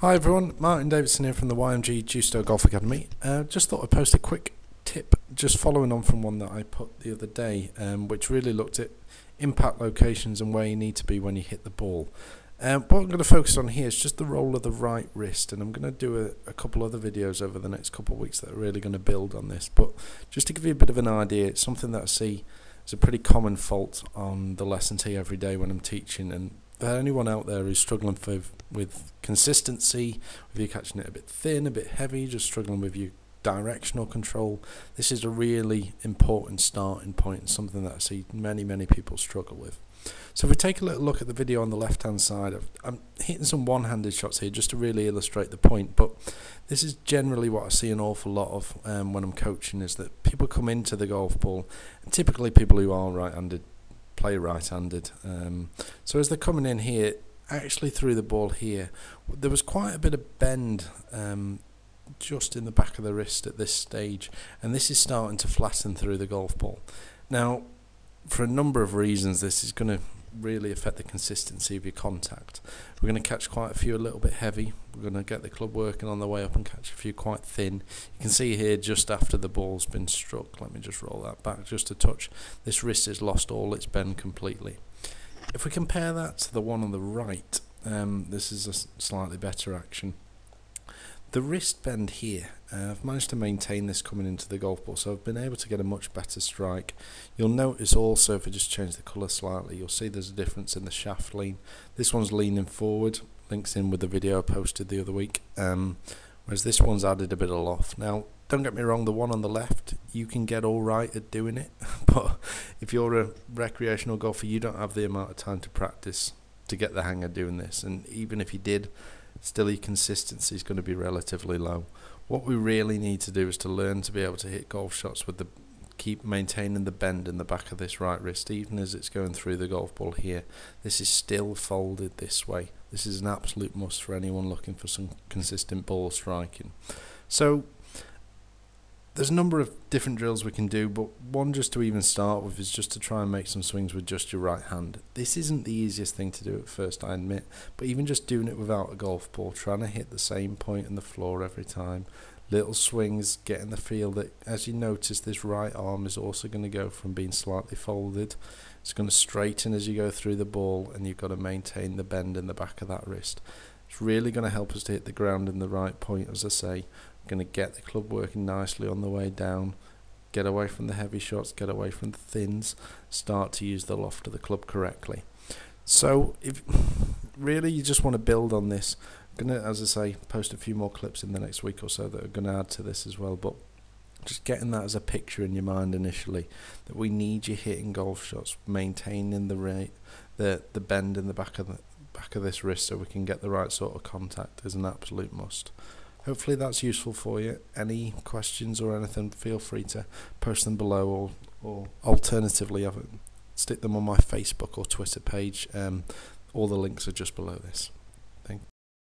Hi everyone, Martin Davidson here from the YMG Justo Golf Academy. Just thought I'd post a quick tip just following on from one that I put the other day, which really looked at impact locations and where you need to be when you hit the ball. What I'm going to focus on here is just the roll of the right wrist, and I'm going to do a couple other videos over the next couple of weeks that are really going to build on this. But just to give you a bit of an idea, it's something that I see as a pretty common fault on the lesson tee every day when I'm teaching, and for anyone out there who's struggling with consistency, if you're catching it a bit thin, a bit heavy, just struggling with your directional control, this is a really important starting point and something that I see many people struggle with. So if we take a little look at the video on the left hand side, I'm hitting some one-handed shots here just to really illustrate the point, but this is generally what I see an awful lot of when I'm coaching, is that people come into the golf ball, and typically people who are right-handed play right-handed. So as they're coming in here, actually through the ball here, there was quite a bit of bend just in the back of the wrist at this stage, and this is starting to flatten through the golf ball. Now, for a number of reasons, this is going to really affect the consistency of your contact. We're going to catch quite a few a little bit heavy. We're going to get the club working on the way up and catch a few quite thin. You can see here just after the ball's been struck, let me just roll that back just a touch, this wrist has lost all its bend completely. If we compare that to the one on the right, this is a slightly better action. The wrist bend here, I've managed to maintain this coming into the golf ball, so I've been able to get a much better strike. You'll notice also, if I just change the colour slightly, you'll see there's a difference in the shaft lean. This one's leaning forward, links in with the video I posted the other week, whereas this one's added a bit of loft. Now, don't get me wrong, the one on the left, you can get all right at doing it, but if you're a recreational golfer, you don't have the amount of time to practice to get the hang of doing this, and even if you did, still your consistency is going to be relatively low. What we really need to do is to learn to be able to hit golf shots with keep maintaining the bend in the back of this right wrist, even as it's going through the golf ball here. This is still folded this way. This is an absolute must for anyone looking for some consistent ball striking. So there's a number of different drills we can do, but one just to even start with is just to try and make some swings with just your right hand. This isn't the easiest thing to do at first, I admit, but even just doing it without a golf ball, trying to hit the same point in the floor every time, little swings, getting the feel that, as you notice, this right arm is also going to go from being slightly folded, it's going to straighten as you go through the ball, and you've got to maintain the bend in the back of that wrist. It's really going to help us to hit the ground in the right point, as I say. Going to get the club working nicely on the way down, get away from the heavy shots, get away from the thins, start to use the loft of the club correctly. So if really you just want to build on this, I'm going to, as I say, post a few more clips in the next week or so that are going to add to this as well, but just getting that as a picture in your mind initially, that we need you hitting golf shots, maintaining the rate, the bend in the back of this wrist, so we can get the right sort of contact, is an absolute must. Hopefully that's useful for you. Any questions or anything, feel free to post them below, or alternatively stick them on my Facebook or Twitter page. All the links are just below this.